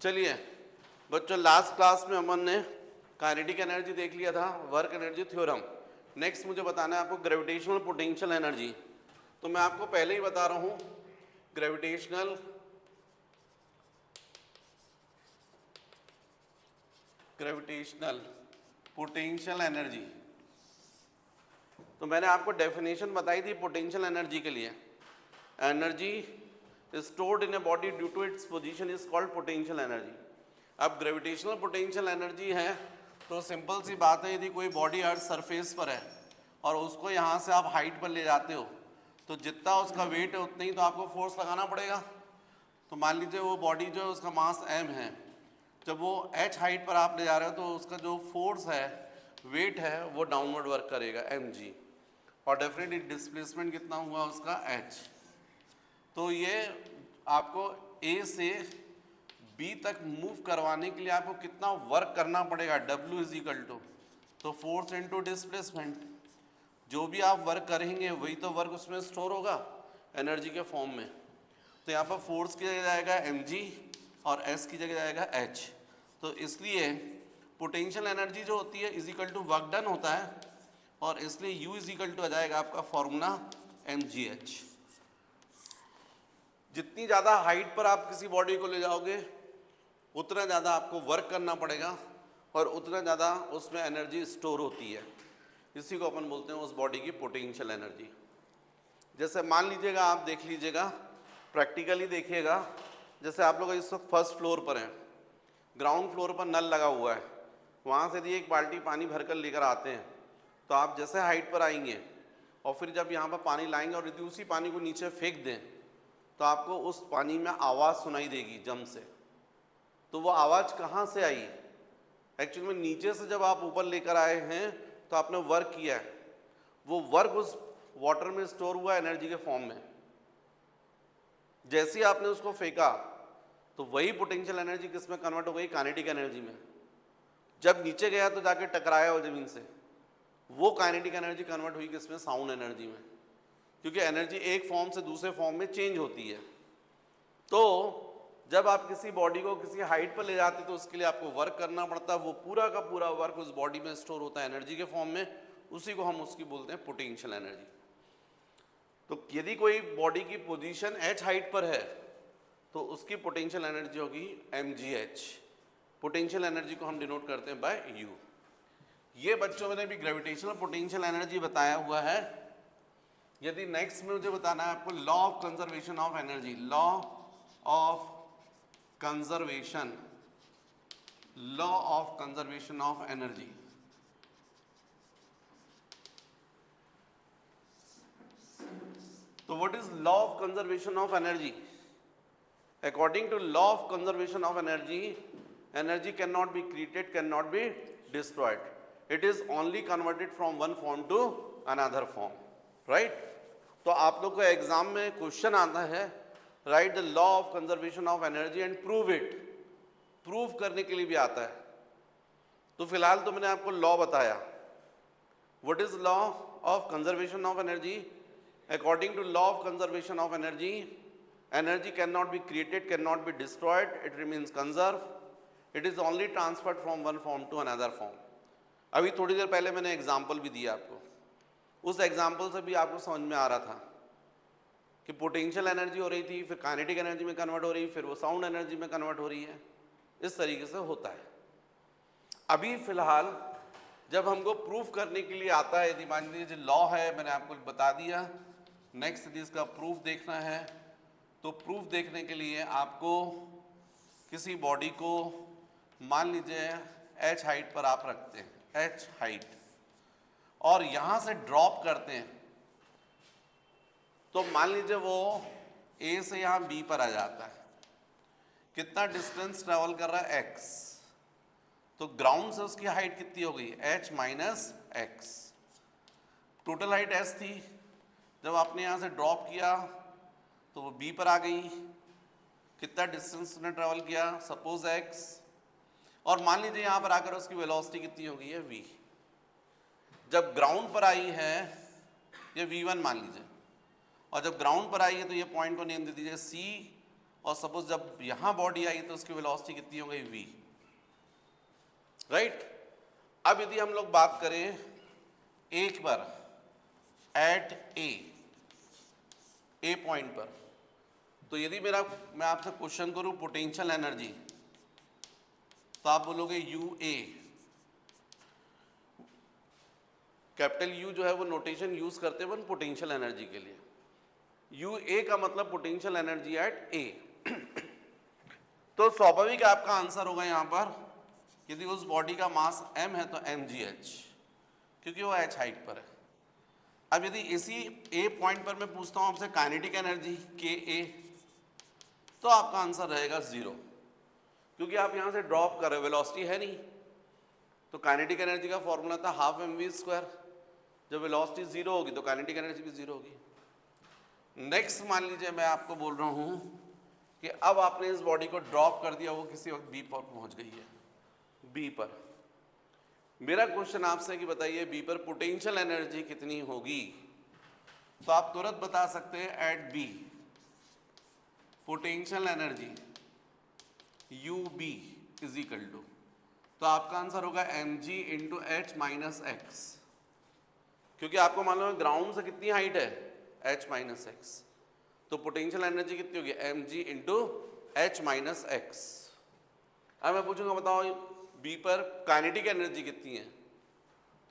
चलिए बच्चों, last class में हमन ने काइनेटिक एनर्जी देख लिया था, वर्क एनर्जी थ्योरम। नेक्स्ट मुझे बताना है आपको ग्रेविटेशनल पोटेंशियल एनर्जी। तो मैं आपको पहले ही बता रहा हूं ग्रेविटेशनल पोटेंशियल एनर्जी। तो मैंने आपको डेफिनेशन बताई थी पोटेंशियल एनर्जी के लिए। Energy stored in a body due to its position is called potential energy। अब ग्रेविटेशनल पोटेंशियल एनर्जी है तो सिंपल सी बात है, यदि कोई बॉडी अर्थ सरफेस पर है और उसको यहाँ से आप हाइट पर ले जाते हो तो जितना उसका वेट है उतना ही तो आपको फोर्स लगाना पड़ेगा। तो मान लीजिए वो बॉडी जो है उसका मास m है, जब वो h हाइट पर आप ले जा रहे हो तो उसका जो फोर्स है, वेट है, वो डाउनवर्ड वर्क करेगा mg, और डेफिनेटली डिस्प्लेसमेंट कितना हुआ उसका h। तो ये आपको A से B तक मूव करवाने के लिए आपको कितना वर्क करना पड़ेगा, W इज इक्वल टू तो फोर्स इनटू डिस्प्लेसमेंट। जो भी आप वर्क करेंगे वही तो वर्क उसमें स्टोर होगा एनर्जी के फॉर्म में। तो यहाँ पर फोर्स की जगह जाएगा mg और S की जगह जाएगा h। तो इसलिए पोटेंशियल एनर्जी जो होती है is equal to work done होता है, और इसलिए U इज इक्वल टू आ जाएगा आपका फॉर्मूला mgh। जितनी ज़्यादा हाइट पर आप किसी बॉडी को ले जाओगे उतना ज़्यादा आपको वर्क करना पड़ेगा और उतना ज़्यादा उसमें एनर्जी स्टोर होती है। इसी को अपन बोलते हैं उस बॉडी की पोटेंशियल एनर्जी। जैसे मान लीजिएगा, आप देख लीजिएगा, प्रैक्टिकली देखिएगा, जैसे आप लोग इस वक्त फर्स्ट फ्लोर पर हैं, ग्राउंड फ्लोर पर नल लगा हुआ है, वहाँ से यदि एक बाल्टी पानी भर कर लेकर आते हैं तो आप जैसे हाइट पर आएंगे और फिर जब यहाँ पर पानी लाएंगे और यदि उसी पानी को नीचे फेंक दें तो आपको उस पानी में आवाज़ सुनाई देगी जम से। तो वो आवाज़ कहाँ से आई? एक्चुअली में नीचे से जब आप ऊपर लेकर आए हैं तो आपने वर्क किया है, वो वर्क उस वाटर में स्टोर हुआ एनर्जी के फॉर्म में। जैसे ही आपने उसको फेंका तो वही पोटेंशियल एनर्जी किस में कन्वर्ट हो गई? काइनेटिक एनर्जी में। जब नीचे गया तो जाके टकराया वो ज़मीन से, वो काइनेटिक एनर्जी कन्वर्ट हुई किस में? साउंड एनर्जी में। क्योंकि एनर्जी एक फॉर्म से दूसरे फॉर्म में चेंज होती है। तो जब आप किसी बॉडी को किसी हाइट पर ले जाते तो उसके लिए आपको वर्क करना पड़ता है, वो पूरा का पूरा वर्क उस बॉडी में स्टोर होता है एनर्जी के फॉर्म में, उसी को हम उसकी बोलते हैं पोटेंशियल एनर्जी। तो यदि कोई बॉडी की पोजीशन h हाइट पर है तो उसकी पोटेंशियल एनर्जी होगी mgh। पोटेंशियल एनर्जी को हम डिनोट करते हैं बाय u। ये बच्चों ने भी ग्रेविटेशनल पोटेंशियल एनर्जी बताया हुआ है। यदि नेक्स्ट में मुझे बताना है आपको law of conservation of energy, law of conservation of energy. तो what is law of conservation of energy? According to law of conservation of energy, energy can not be created, can not be destroyed, it is only converted from one form to another form, right? तो आप लोग को exam में question आता है, right the law of conservation of energy and prove it. Prove करने के लिए भी आता है। तो फिलहाल तो मैंने आपको लॉ बताया। What is law of conservation of energy? According to law of conservation of energy, energy can not be created, can not be destroyed, it remains conserve, it is only transferred from one form to another form. अभी थोड़ी देर पहले मैंने example भी दिया आपको, उस example से भी आपको समझ में आ रहा था कि पोटेंशियल एनर्जी हो रही थी, फिर काइनेटिक एनर्जी में कन्वर्ट हो रही, फिर वो साउंड एनर्जी में कन्वर्ट हो रही है। इस तरीके से होता है। अभी फिलहाल जब हमको प्रूफ करने के लिए आता है, यदि मान लीजिए लॉ है, मैंने आपको बता दिया, नेक्स्ट यदि इसका प्रूफ देखना है तो प्रूफ देखने के लिए आपको किसी बॉडी को मान लीजिए h हाइट पर आप रखते हैं, h हाइट, और यहाँ से ड्रॉप करते हैं, तो मान लीजिए वो A से यहाँ B पर आ जाता है। कितना डिस्टेंस ट्रेवल कर रहा है? x। तो ग्राउंड से उसकी हाइट कितनी हो गई? h minus x। Total height s थी, जब आपने यहाँ से ड्रॉप किया तो वो B पर आ गई। कितना डिस्टेंस उसने ट्रेवल किया? सपोज x, और मान लीजिए यहाँ पर आकर उसकी वेलोसिटी कितनी हो गई है? v। जब ग्राउंड पर आई है ये v1 मान लीजिए, और जब ग्राउंड पर आई है तो ये पॉइंट को नेम दे दीजिए c, और सपोज जब यहां बॉडी आई तो उसकी वेलोसिटी कितनी हो गई v, राइट। अब यदि हम लोग बात करें एक बार एट ए पॉइंट पर, तो यदि मैं आपसे क्वेश्चन करूं पोटेंशियल एनर्जी, तो आप बोलोगे यू ए, कैपिटल यू जो है वो नोटेशन यूज करते हैं पोटेंशियल एनर्जी के लिए। यू ए का मतलब पोटेंशियल एनर्जी एट ए। तो स्वाभाविक आपका आंसर होगा यहां पर, यदि उस बॉडी का मास m है तो mgh, क्योंकि वो h हाइट पर है। अब यदि इसी ए पॉइंट पर मैं पूछता हूं आपसे काइनेटिक एनर्जी के ए, तो आपका आंसर रहेगा 0, क्योंकि आप यहां से ड्रॉप कर रहे हो, वेलोसिटी है नहीं। तो काइनेटिक एनर्जी का फॉर्मूला था हाफ mv²। जब वेलोसिटी 0 होगी तो काइनेटिक एनर्जी भी 0 होगी। नेक्स्ट मान लीजिए मैं आपको बोल रहा हूं कि अब आपने इस बॉडी को ड्रॉप कर दिया, वो किसी वक्त बी पर पहुंच गई है। बी पर मेरा क्वेश्चन आपसे कि बताइए बी पर पोटेंशियल एनर्जी कितनी होगी। तो आप तुरंत बता सकते हैं at B potential energy U B is equal to, तो आपका आंसर होगा mg into H minus X, क्योंकि आपको मालूम है ग्राउंड से कितनी हाइट है h माइनस एक्स, तो पोटेंशियल एनर्जी कितनी होगी mg into H minus x. अब मैं पूछूंगा बताओ बी पर काइनेटिक एनर्जी कितनी है,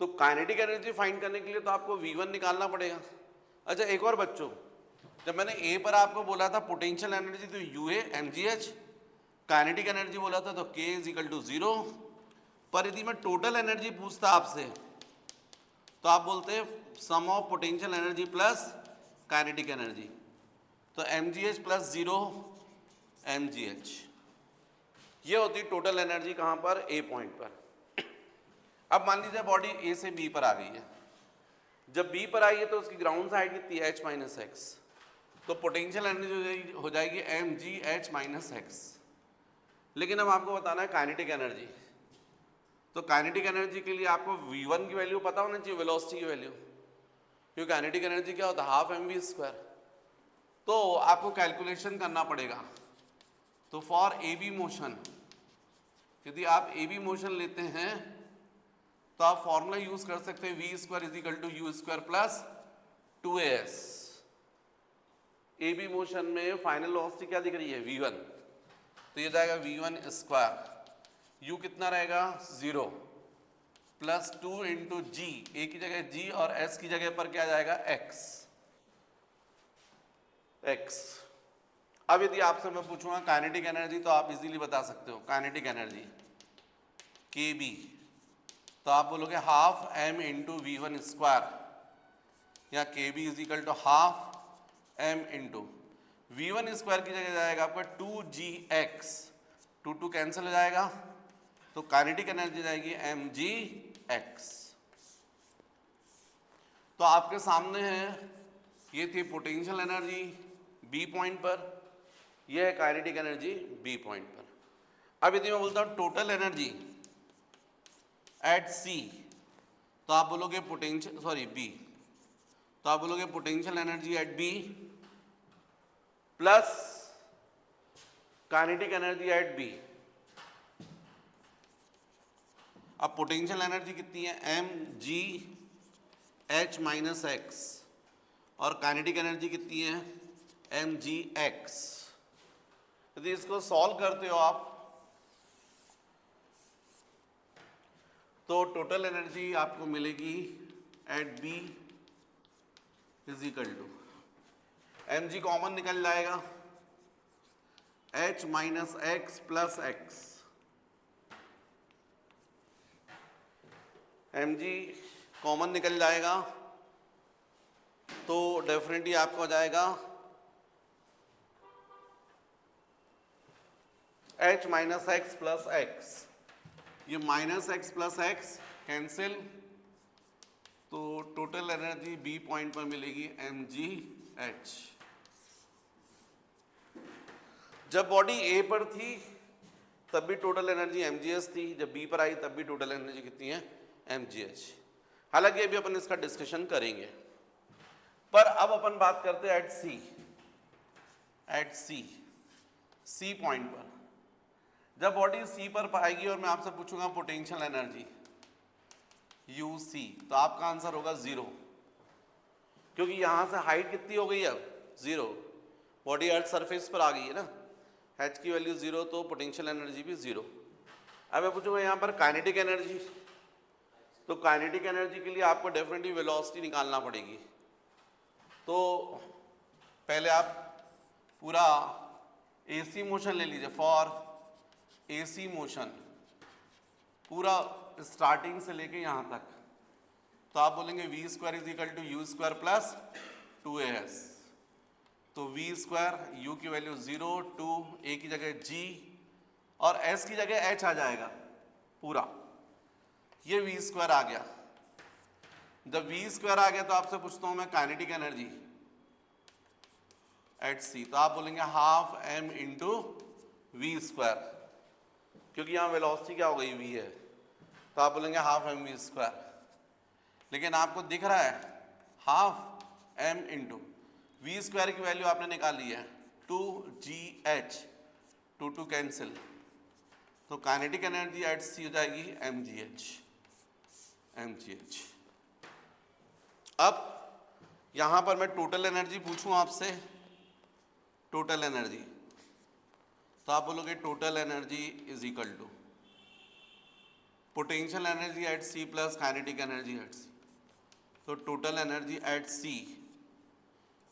तो काइनेटिक एनर्जी फाइंड करने के लिए तो आपको v1 निकालना पड़ेगा। अच्छा एक और बच्चों, जब मैंने ए पर आपको बोला था पोटेंशियल एनर्जी तो U A mgh, kinetic energy बोला था तो k इज इक्वल टू 0। पर यदि मैं टोटल एनर्जी पूछता आपसे तो आप बोलते sum of potential energy plus kinetic energy, तो mgh प्लस 0 mgh, ये होती टोटल एनर्जी कहां पर ए पॉइंट पर। अब मान लीजिए बॉडी ए से बी पर आ गई है, जब बी पर आई है तो उसकी ग्राउंड से हाइट कितनी है h माइनस एक्स, तो पोटेंशियल एनर्जी हो जाएगी mgh माइनस एक्स। लेकिन अब आपको बताना है काइनेटिक एनर्जी, तो काइनेटिक एनर्जी के लिए आपको v1 की वैल्यू पता होना चाहिए, वेलोसिटी की वैल्यू, क्योंकि काइनेटिक एनर्जी क्या होता है हाफ mv²। तो आपको कैलकुलेशन करना पड़ेगा। तो फॉर ए बी मोशन, यदि आप ए बी मोशन लेते हैं तो आप फॉर्मूला यूज कर सकते हैं v² is equal to u² plus 2as। A B motion में फाइनल वेलोसिटी क्या दिख रही है v1, तो ये जाएगा v1², u कितना रहेगा 0 प्लस 2 इंटू जी, ए की जगह g और s की जगह पर क्या जाएगा x। अब यदि आपसे मैं पूछूंगा काइनेटिक एनर्जी, तो आप इजीली बता सकते हो काइनेटिक एनर्जी के बी, तो आप बोलोगे हाफ m इंटू v1², या K B is equal to half m into v1² की जगह जाएगा आपका 2gx, 2 कैंसिल हो जाएगा, तो काइनेटिक एनर्जी जाएगी mgx। तो आपके सामने है, ये थी पोटेंशियल एनर्जी बी पॉइंट पर, यह है काइनेटिक एनर्जी बी पॉइंट पर। अब यदि मैं बोलता हूं टोटल एनर्जी एट सी, तो आप बोलोगे बी, तो आप बोलोगे potential energy at B plus kinetic energy at B. अब पोटेंशियल एनर्जी कितनी है mgh माइनस एक्स, और काइनेटिक एनर्जी कितनी है mgx। यदि इसको सॉल्व करते हो आप तो टोटल एनर्जी आपको मिलेगी at B is equal to mg common निकल जाएगा h minus x plus x, mg common निकल जाएगा तो डेफिनेटली आपको आ जाएगा h minus x plus x, ये minus x plus x cancel, तो टोटल एनर्जी बी पॉइंट पर मिलेगी mgh। जब बॉडी ए पर थी तब भी टोटल एनर्जी mgh थी, जब बी पर आई तब भी टोटल एनर्जी कितनी है mgh। हालांकि अभी अपन इसका डिस्कशन करेंगे, पर अब अपन बात करते हैं एट सी। सी पॉइंट पर। जब बॉडी सी पर पाएगी और मैं आपसे पूछूंगा पोटेंशियल एनर्जी यू सी, तो आपका आंसर होगा 0, क्योंकि यहां से हाइट कितनी हो गई अब 0, बॉडी अर्थ सरफेस पर आ गई है ना, एच की वैल्यू 0 तो पोटेंशियल एनर्जी भी 0। अब मैं पूछूंगा यहाँ पर काइनेटिक एनर्जी, तो काइनेटिक एनर्जी के लिए आपको डेफिनेटली वेलोसिटी निकालना पड़ेगी। तो पहले आप पूरा एसी मोशन ले लीजिए, फॉर एसी मोशन पूरा स्टार्टिंग से लेके यहाँ तक, तो आप बोलेंगे v square is equal to u square plus 2as। तो वी स्क्वायर यू की वैल्यू 0, 2, ए की जगह g और s की जगह h आ जाएगा पूरा, ये वी स्क्वायर आ गया। जब वी स्क्वायर आ गया तो आपसे पूछता हूं मैं काइनेटिक एनर्जी एट सी, तो आप बोलेंगे half m into v square, क्योंकि यहाँ वेलोसिटी क्या हो गई v है, तो आप बोलेंगे हाफ m वी स्क्वायर। लेकिन आपको दिख रहा है half m into v square की वैल्यू आपने निकाली है 2gh, 2 कैंसिल, तो काइनेटिक एनर्जी एट सी हो जाएगी mgh। अब यहां पर मैं टोटल एनर्जी पूछूं आपसे, टोटल एनर्जी, तो आप बोलोगे total energy is equal to potential energy at C plus kinetic energy at C. तो total energy at C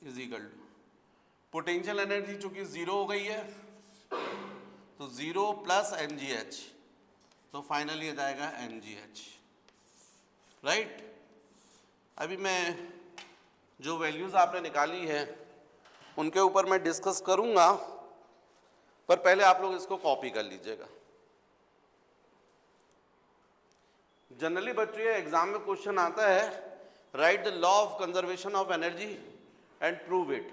is equal to potential energy चूंकि 0 हो गई है तो 0 प्लस mgh, तो फाइनली आ जाएगा mgh, राइट। अभी मैं जो वैल्यूज आपने निकाली है उनके ऊपर मैं डिस्कस करूंगा, पर पहले आप लोग इसको कॉपी कर लीजिएगा। जनरली बच्चों ये एग्जाम में क्वेश्चन आता है right the law of conservation of energy and prove it.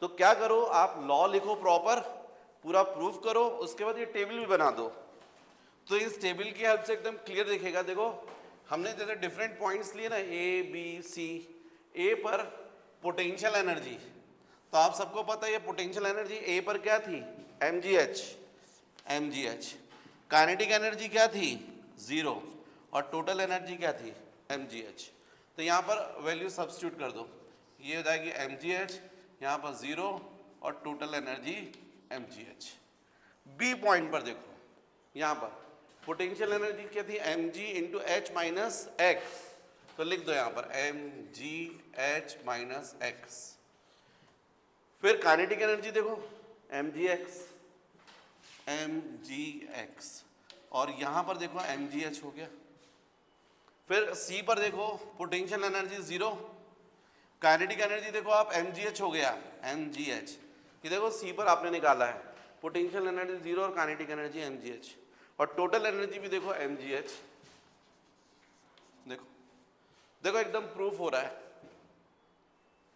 तो क्या करो, आप लॉ लिखो प्रॉपर, पूरा प्रूफ करो, उसके बाद ये टेबल भी बना दो। तो इस टेबल की हेल्प से एकदम क्लियर दिखेगा। देखो हमने जैसे डिफरेंट पॉइंट्स लिए ना ए बी सी, ए पर पोटेंशियल एनर्जी, तो आप सबको पता है ये पोटेंशियल एनर्जी ए पर क्या थी mgh, काइनेटिक एनर्जी क्या थी 0 और टोटल एनर्जी क्या थी mgh। तो यहाँ पर वैल्यू सब्स्टिट्यूट कर दो, ये हो जाएगी mgh, यहाँ पर 0 और total energy mgh। B point पर देखो, यहाँ पर पोटेंशियल एनर्जी क्या थी mg into H minus X, तो लिख दो यहाँ पर mgh माइनस एक्स। फिर काइनेटिक एनर्जी देखो mgx और यहाँ पर देखो mgh हो गया। फिर सी पर देखो पोटेंशियल एनर्जी 0, काइनेटिक एनर्जी देखो आप mgh हो गया mgh, ये देखो सी पर आपने निकाला है पोटेंशियल एनर्जी 0 और काइनेटिक एनर्जी mgh, और टोटल एनर्जी भी देखो mgh। देखो देखो एकदम प्रूफ हो रहा है,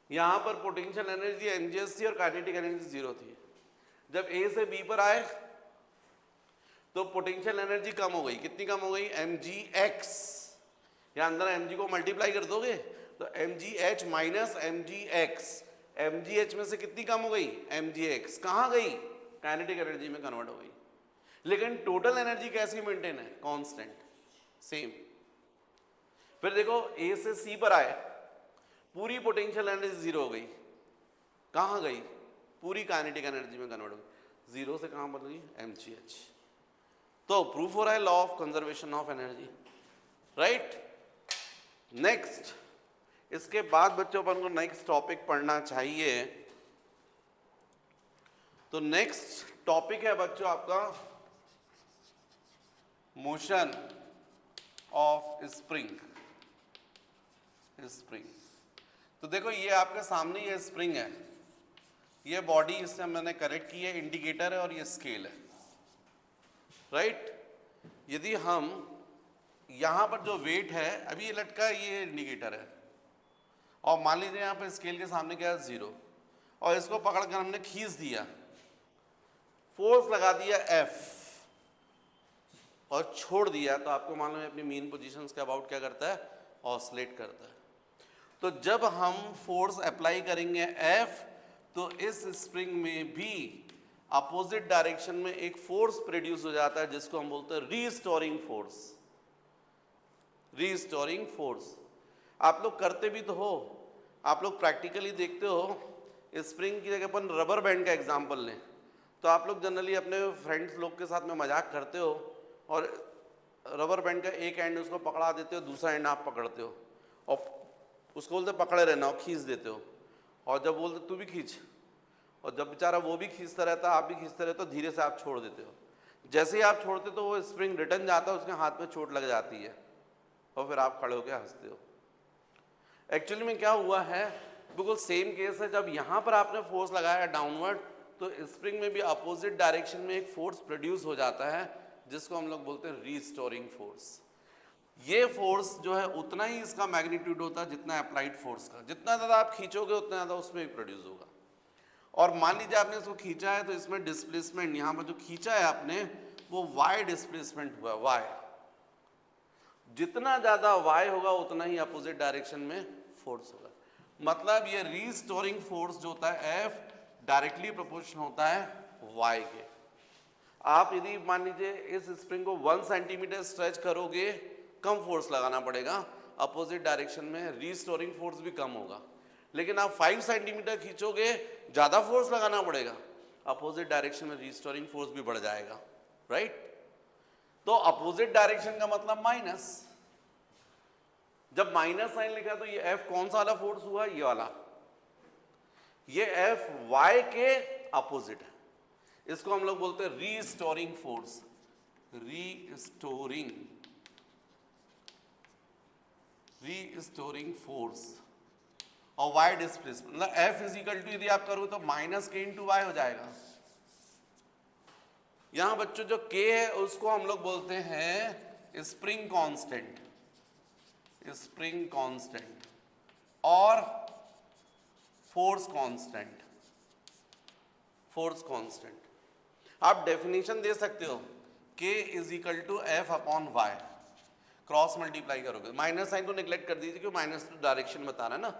यहां पर पोटेंशियल एनर्जी mgh थी और काइनेटिक एनर्जी 0 थी। जब ए से बी पर आए तो पोटेंशियल एनर्जी कम हो गई, कितनी कम हो गई mgx, यहां अंदर mg को मल्टीप्लाई कर दोगे तो mgh माइनस mgx, mgh में से कितनी कम हो गई mgx, कहां गई काइनेटिक एनर्जी में कन्वर्ट हो गई। लेकिन टोटल एनर्जी कैसी मेंटेन है, कांस्टेंट सेम। फिर देखो ए से सी पर आए, पूरी पोटेंशियल एनर्जी 0 हो गई, कहां गई पूरी काइनेटिक एनर्जी में कन्वर्ट हो गई, 0 से कहां बदल गई mgh। तो प्रूफ हो रहा है law of conservation of energy, right. Next, इसके बाद बच्चों अपन को नेक्स्ट टॉपिक पढ़ना चाहिए। तो नेक्स्ट टॉपिक है बच्चों आपका मोशन ऑफ स्प्रिंग। तो देखो ये आपके सामने ये स्प्रिंग है, ये बॉडी इससे मैंने करेक्ट की है, इंडिकेटर है और ये स्केल है, राइट। यदि हम यहाँ पर जो वेट है अभी ये लटका है, ये इंडिकेटर है, और मान लीजिए यहाँ पर स्केल के सामने क्या है 0, और इसको पकड़कर हमने खींच दिया, फोर्स लगा दिया F और छोड़ दिया, तो आपको मालूम है अपनी मीन पोजीशंस के अबाउट क्या करता है, ऑसिलेट करता है। तो जब हम फोर्स अप्लाई करेंगे F, तो इस स्प्रिंग में भी अपोजिट डायरेक्शन में एक फोर्स प्रोड्यूस हो जाता है जिसको हम बोलते हैं रीस्टोरिंग फोर्स। रीस्टोरिंग फोर्स आप लोग करते भी तो हो, आप लोग प्रैक्टिकली देखते हो। स्प्रिंग की जगह अपन रबर बैंड का एग्जांपल लें तो आप लोग जनरली अपने फ्रेंड्स लोग के साथ में मजाक करते हो और रबर बैंड का एक एंड उसको पकड़ा देते हो, दूसरा एंड आप पकड़ते हो और उसको बोलते पकड़े रहना और खींच देते हो, और जब बोलते तू भी खींच, और जब बेचारा वो भी खींचता रहता है आप भी खींचते रहते हो, धीरे से आप छोड़ देते हो। जैसे ही आप छोड़ते तो वो स्प्रिंग रिटर्न जाता है, उसके हाथ में चोट लग जाती है और फिर आप खड़े होकर हंसते हो। एक्चुअली में क्या हुआ है, बिल्कुल सेम केस है। जब यहाँ पर आपने फोर्स लगाया डाउनवर्ड तो स्प्रिंग में भी अपोजिट डायरेक्शन में एक फोर्स प्रोड्यूस हो जाता है जिसको हम लोग बोलते हैं रीस्टोरिंग फोर्स। ये फोर्स जो है उतना ही इसका मैग्नीट्यूड होता है जितना अप्लाइड फोर्स का, जितना ज़्यादा आप खींचोगे उतना ज़्यादा उसमें भी प्रोड्यूस होगा। और मान लीजिए आपने इसको खींचा है तो इसमें डिस्प्लेसमेंट, यहाँ पर जो खींचा है आपने वो वाई डिस्प्लेसमेंट हुआ, वाई। जितना ज़्यादा वाई होगा उतना ही अपोजिट डायरेक्शन में फोर्स होगा। मतलब ये रीस्टोरिंग फोर्स जो होता है एफ डायरेक्टली प्रोपोर्शनल होता है वाई के। आप यदि मान लीजिए इस स्प्रिंग को 1 सेंटीमीटर स्ट्रेच करोगे कम फोर्स लगाना पड़ेगा, अपोजिट डायरेक्शन में रीस्टोरिंग फोर्स भी कम होगा। लेकिन आप 5 सेंटीमीटर खींचोगे ज़्यादा फोर्स लगाना पड़ेगा, अपोजिट डायरेक्शन में रीस्टोरिंग फोर्स भी बढ़ जाएगा, राइट। तो अपोजिट डायरेक्शन का मतलब माइनस। जब माइनस साइन लिखा तो ये एफ कौन सा वाला फोर्स हुआ, ये वाला। ये एफ वाई के अपोजिट है, इसको हम लोग बोलते हैं रीस्टोरिंग फोर्स। रीस्टोरिंग फोर्स और वाई डिस्प्लेसमेंट, मतलब एफ इज इक्वल टू यदि आप करो तो माइनस के इंटू वाई हो जाएगा। यहां बच्चों जो के है उसको हम लोग बोलते हैं स्प्रिंग कांस्टेंट, स्प्रिंग कांस्टेंट और फोर्स कांस्टेंट। फोर्स कांस्टेंट आप डेफिनेशन दे सकते हो, K is equal to F upon Y, cross multiply करोगे। माइनस साइन को निगलेक्ट कर दीजिए क्योंकि माइनस टू डायरेक्शन बता रहा है ना।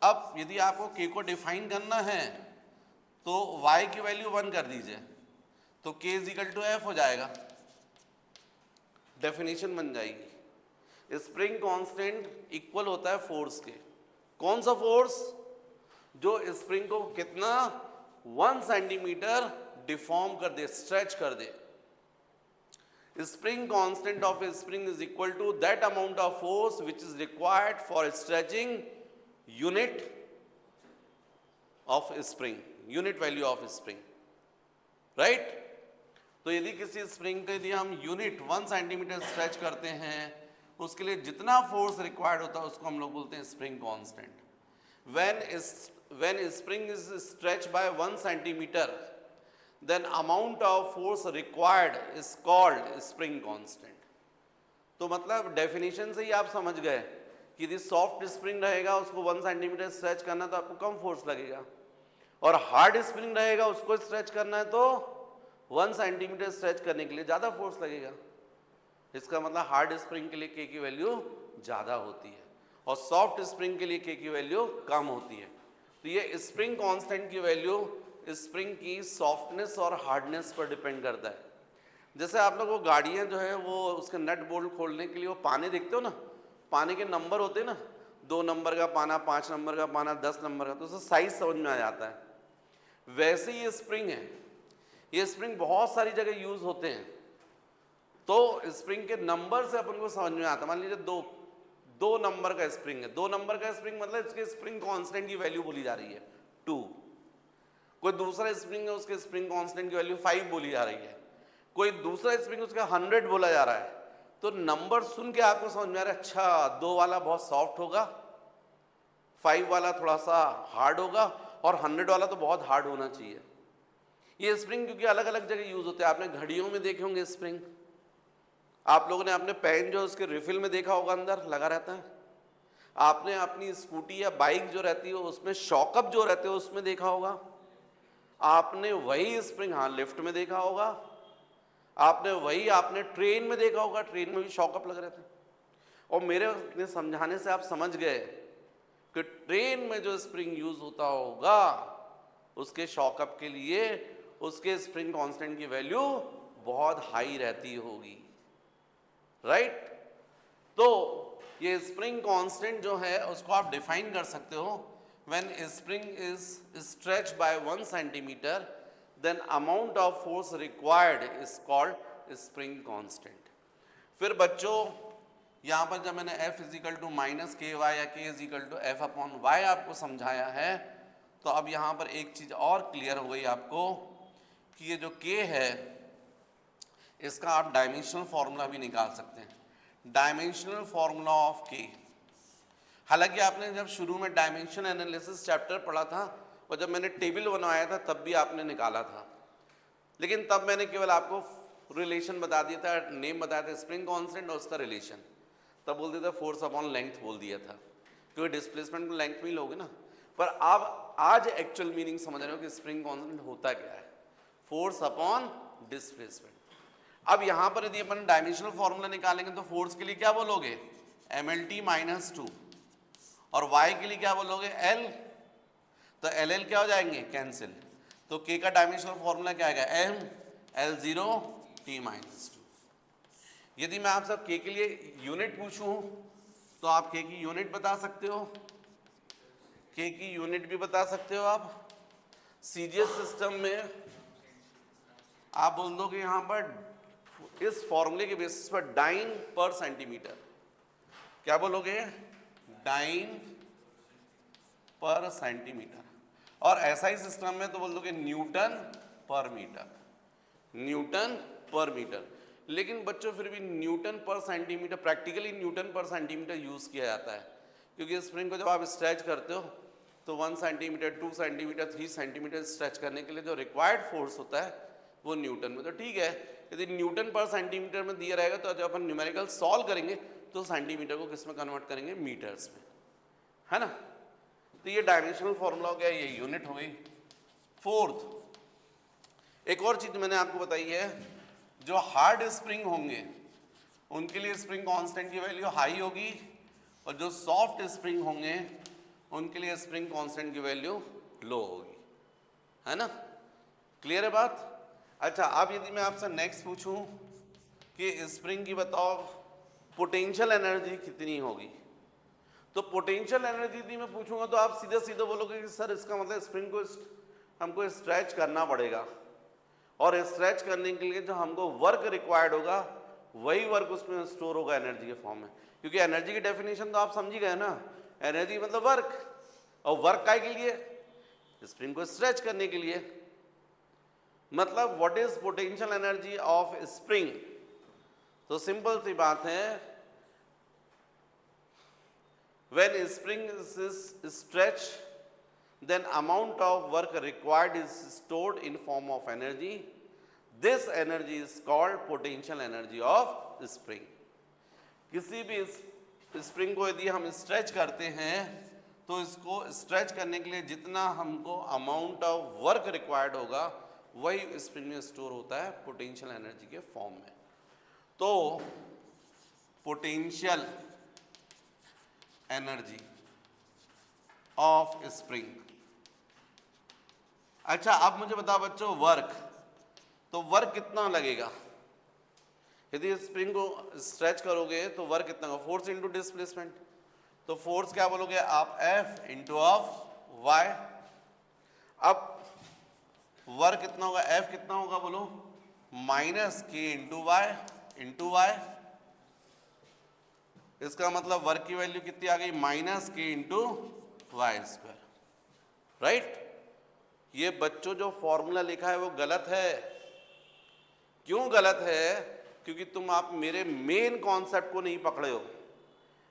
अब यदि आपको के को डिफाइन करना है तो y की वैल्यू 1 कर दीजिए तो k is equal to F हो जाएगा, डेफिनेशन बन जाएगी। स्प्रिंग कांस्टेंट इक्वल होता है फोर्स के। कौन सा फोर्स, जो स्प्रिंग को कितना 1 सेंटीमीटर डिफॉर्म कर दे, स्ट्रेच कर दे। Spring constant of a spring is equal to that amount of force which is required for stretching unit of spring, unit value of spring, right. तो यदि किसी स्प्रिंग के लिए हम यूनिट 1 सेंटीमीटर स्ट्रेच करते हैं उसके लिए जितना फोर्स रिक्वायर्ड होता है उसको हम लोग बोलते हैं spring constant. when spring is stretched by 1 centimeter then amount of force required is called spring constant। तो मतलब डेफिनेशन से ही आप समझ गए कि यदि सॉफ्ट स्प्रिंग रहेगा उसको 1 सेंटीमीटर स्ट्रेच करना है तो आपको कम फोर्स लगेगा, और हार्ड स्प्रिंग रहेगा उसको स्ट्रेच करना है तो 1 सेंटीमीटर स्ट्रेच करने के लिए ज़्यादा फोर्स लगेगा। इसका मतलब हार्ड स्प्रिंग के लिए के की वैल्यू ज़्यादा होती है और सॉफ्ट स्प्रिंग के लिए के की वैल्यू कम होती है। तो ये स्प्रिंग कांस्टेंट की वैल्यू स्प्रिंग की सॉफ्टनेस और हार्डनेस पर डिपेंड करता है। जैसे आप लोग वो गाड़ियाँ जो है वो उसके नट बोल्ट खोलने के लिए वो पाने देखते हो ना, पाने के नंबर होते हैं ना, 2 नंबर का पाना, 5 नंबर का पाना, 10 नंबर का, तो उससे साइज समझ में आ जाता है। वैसे ये स्प्रिंग है, ये स्प्रिंग बहुत सारी जगह यूज होते हैं तो स्प्रिंग के नंबर से अपन को समझ में आता है। मान लीजिए 2 नंबर का स्प्रिंग है, 2 नंबर का स्प्रिंग मतलब इसके स्प्रिंग कांस्टेंट की वैल्यू बोली जा रही है 2। कोई दूसरा स्प्रिंग है उसके स्प्रिंग कांस्टेंट की वैल्यू 5 बोली जा रही है, कोई दूसरा स्प्रिंग उसका 100 बोला जा रहा है। तो नंबर सुन के आपको समझ में आ रहा है अच्छा 2 वाला बहुत सॉफ्ट होगा, 5 वाला थोड़ा सा हार्ड होगा और 100 वाला तो बहुत हार्ड होना चाहिए। ये स्प्रिंग क्योंकि अलग अलग जगह यूज होते हैं। आपने घड़ियों में देखे होंगे स्प्रिंग, आप लोगों ने अपने पेन जो उसके रिफिल में देखा होगा अंदर लगा रहता है, आपने अपनी स्कूटी या बाइक जो रहती है उसमें शॉकअप जो रहते हैं उसमें देखा होगा, आपने वही स्प्रिंग हाँ लिफ्ट में देखा होगा, आपने ट्रेन में देखा होगा, ट्रेन में भी शॉकअप लग रहे थे। और मेरे समझाने से आप समझ गए कि ट्रेन में जो स्प्रिंग यूज होता होगा उसके शॉकअप के लिए उसके स्प्रिंग कांस्टेंट की वैल्यू बहुत हाई रहती होगी, राइट? तो ये स्प्रिंग कांस्टेंट जो है उसको आप डिफाइन कर सकते हो, when spring is stretch by 1 centimetre then amount of force required is called spring constant. फिर बच्चों यहाँ पर जब मैंने F equal to minus K Y या K equal to F upon Y आपको समझाया है, तो अब यहाँ पर एक चीज और क्लियर हो गई आपको कि ये जो K है इसका आप डायमेंशनल फॉर्मूला भी निकाल सकते हैं, डायमेंशनल फॉर्मूला ऑफ K। हालांकि आपने जब शुरू में डायमेंशन एनालिसिस चैप्टर पढ़ा था और जब मैंने टेबल बनवाया था तब भी आपने निकाला था, लेकिन तब मैंने केवल आपको रिलेशन बता दिया था, नेम बताया था स्प्रिंग कांस्टेंट और उसका रिलेशन, तब बोल दिया था फोर्स अपॉन लेंथ बोल दिया था, क्योंकि डिस्प्लेसमेंट को लेंथ में ही लोगे ना। पर आप आज एक्चुअल मीनिंग समझ रहे हो कि स्प्रिंग कांस्टेंट होता क्या है, फोर्स अपॉन डिस्प्लेसमेंट। अब यहाँ पर यदि अपन डायमेंशनल फॉर्मूला निकालेंगे तो फोर्स के लिए क्या बोलोगे, mlt माइनस 2, और y के लिए क्या बोलोगे, L, तो LL क्या हो जाएंगे, कैंसिल। तो K का डायमेंशनल फॉर्मूला क्या आएगा, m L0 t माइनस 2। यदि मैं आपसे K के लिए यूनिट पूछूं तो आप K की यूनिट बता सकते हो, K की यूनिट भी बता सकते हो आप। सीजीएस सिस्टम में आप बोल दो कि यहाँ पर इस फॉर्मूले के बेसिस पर डाइन पर सेंटीमीटर, क्या बोलोगे, डाइन पर सेंटीमीटर। और एसआई सिस्टम में तो बोल दोगे न्यूटन पर मीटर, न्यूटन पर मीटर। लेकिन बच्चों फिर भी न्यूटन पर सेंटीमीटर, प्रैक्टिकली न्यूटन पर सेंटीमीटर यूज किया जाता है, क्योंकि स्प्रिंग को जब आप स्ट्रेच करते हो तो 1 सेंटीमीटर 2 सेंटीमीटर 3 सेंटीमीटर स्ट्रेच करने के लिए जो रिक्वायर्ड फोर्स होता है वो न्यूटन में। तो ठीक है, यदि न्यूटन पर सेंटीमीटर में दिया रहेगा तो जब अपन न्यूमेरिकल सॉल्व करेंगे तो सेंटीमीटर को किस में कन्वर्ट करेंगे, मीटर्स में, है ना। तो ये डायमेंशनल फॉर्मूला हो गया, ये यूनिट हो गई। फोर्थ एक और चीज मैंने आपको बताई है, जो हार्ड स्प्रिंग होंगे उनके लिए स्प्रिंग कांस्टेंट की वैल्यू हाई होगी, और जो सॉफ्ट स्प्रिंग होंगे उनके लिए स्प्रिंग कांस्टेंट की वैल्यू लो होगी, है ना। क्लियर है बात। अच्छा, अब यदि मैं आपसे नेक्स्ट पूछूं कि स्प्रिंग की बताओ पोटेंशियल एनर्जी कितनी होगी, तो पोटेंशियल एनर्जी यदि मैं पूछूंगा तो आप सीधे सीधे बोलोगे कि सर इसका मतलब स्प्रिंग को हमको स्ट्रेच करना पड़ेगा, और स्ट्रेच करने के लिए जो हमको वर्क रिक्वायर्ड होगा वही वर्क उसमें स्टोर होगा एनर्जी के फॉर्म में। क्योंकि एनर्जी की डेफिनेशन तो आप समझ ही गए ना, एनर्जी मतलब वर्क, और वर्क काय के लिए, स्प्रिंग को स्ट्रेच करने के लिए। मतलब what is potential energy of spring, तो सिंपल सी बात है, when spring is stretched then amount of work required is stored in form of energy, this energy is called potential energy of spring। किसी भी spring को यदि हम stretch करते हैं तो इसको स्ट्रेच करने के लिए जितना हमको अमाउंट ऑफ वर्क रिक्वायर्ड होगा वही स्प्रिंग में स्टोर होता है पोटेंशियल एनर्जी के फॉर्म में। तो पोटेंशियल एनर्जी ऑफ स्प्रिंग। अच्छा, अब मुझे बताओ बच्चों वर्क, तो वर्क कितना लगेगा, यदि स्प्रिंग को स्ट्रेच करोगे तो वर्क कितना होगा, फोर्स इनटू डिस्प्लेसमेंट। तो फोर्स क्या बोलोगे आप, F इंटू ऑफ वाई। अब वर्क कितना होगा, F कितना होगा बोलो, माइनस के इंटू वाई। इसका मतलब वर्क की वैल्यू कितनी आ गई, minus K into Y square, right. ये बच्चों जो फॉर्मूला लिखा है वो गलत है। क्यों गलत है, क्योंकि तुम आप मेरे मेन कॉन्सेप्ट को नहीं पकड़े हो।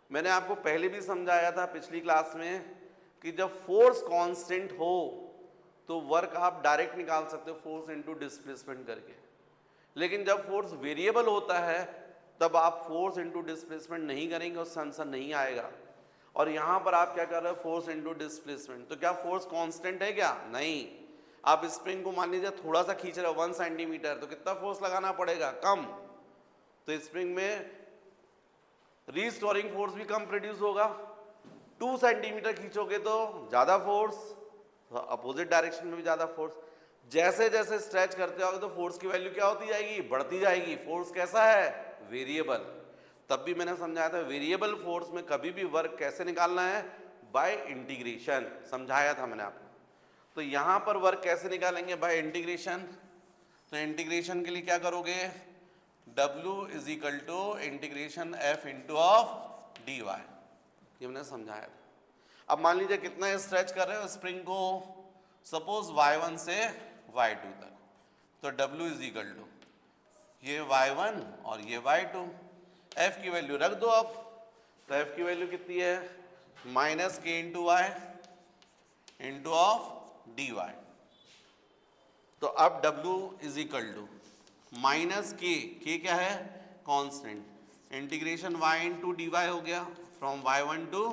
मैंने आपको पहले भी समझाया था पिछली क्लास में कि जब फोर्स कांस्टेंट हो तो वर्क आप डायरेक्ट निकाल सकते हो फोर्स इनटू डिस्प्लेसमेंट करके, लेकिन जब फोर्स वेरिएबल होता है तब आप फोर्स इनटू डिस्प्लेसमेंट नहीं करेंगे, उससे आंसर नहीं आएगा। और यहाँ पर आप क्या कर रहे हो, फोर्स इनटू डिस्प्लेसमेंट। तो क्या फोर्स कांस्टेंट है क्या, नहीं। आप स्प्रिंग को मान लीजिए थोड़ा सा खींच रहे हो 1 सेंटीमीटर, तो कितना फोर्स लगाना पड़ेगा, कम। तो स्प्रिंग में रीस्टोरिंग फोर्स भी कम प्रोड्यूस होगा। 2 सेंटीमीटर खींचोगे तो ज्यादा फोर्स, तो अपोजिट डायरेक्शन में भी ज्यादा फोर्स। जैसे जैसे स्ट्रेच करते होगे तो फोर्स की वैल्यू क्या होती जाएगी, बढ़ती जाएगी। फोर्स कैसा है, वेरिएबल। तब भी मैंने समझाया था वेरिएबल फोर्स में कभी भी वर्क कैसे निकालना है, बाय इंटीग्रेशन, समझाया था मैंने आपको। तो यहां पर वर्क कैसे निकालेंगे, बाय इंटीग्रेशन। तो इंटीग्रेशन के लिए क्या करोगे, W is equal to integration F into of dy, ये मैंने समझाया था। अब मान लीजिए कितना स्ट्रेच कर रहे हो स्प्रिंग को, सपोज y1 से y2 तक, तो W इज इक्वल टू ये y1 और ये y2, F की वैल्यू रख दो अब। तो F की वैल्यू कितनी है, minus K into Y into of D Y. तो अब W is equal to minus K क्या है, constant, integration y into D Y हो गया, फ्रॉम y1 टू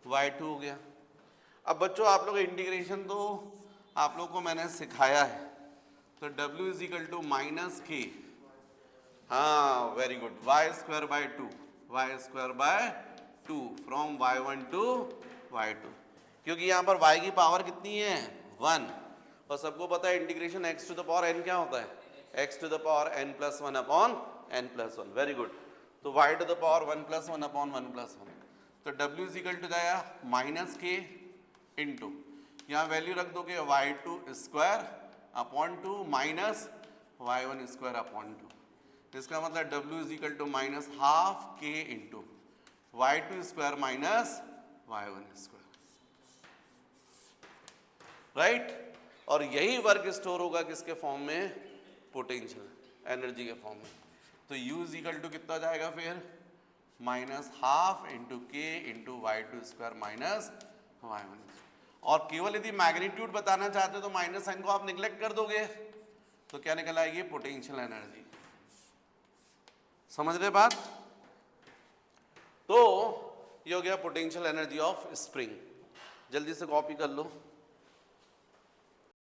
y2 हो गया। अब बच्चों आप लोग इंटीग्रेशन तो आप लोग को मैंने सिखाया है, तो W is equal to minus K, हाँ very good, Y square by two, Y square by two from y1 to y2, क्योंकि यहाँ पर y की पावर कितनी है 1, और सबको पता है integration x to the power n क्या होता है, x to the power n plus 1 upon n plus 1, very good. तो y to the power 1 plus 1 upon 1 plus 1, तो W इज इक्वल टू जाएगा माइनस के इंटू, यहाँ value रख दोगे y2 square upon 2 minus y1 square upon 2, इसका मतलब W is equal to minus half K into y2 square minus y1 square, right. और यही work store होगा किसके फॉर्म में, पोटेंशियल एनर्जी के फॉर्म में। तो U इज इक्वल टू कितना जाएगा फिर, माइनस हाफ इंटू के into y2 square minus y1। और केवल यदि मैग्नीट्यूड बताना चाहते हो तो माइनस साइन को आप निग्लेक्ट कर दोगे, तो क्या निकल आएगी, पोटेंशियल एनर्जी। समझ रहे बात। तो ये हो गया पोटेंशियल एनर्जी ऑफ स्प्रिंग। जल्दी से कॉपी कर लो।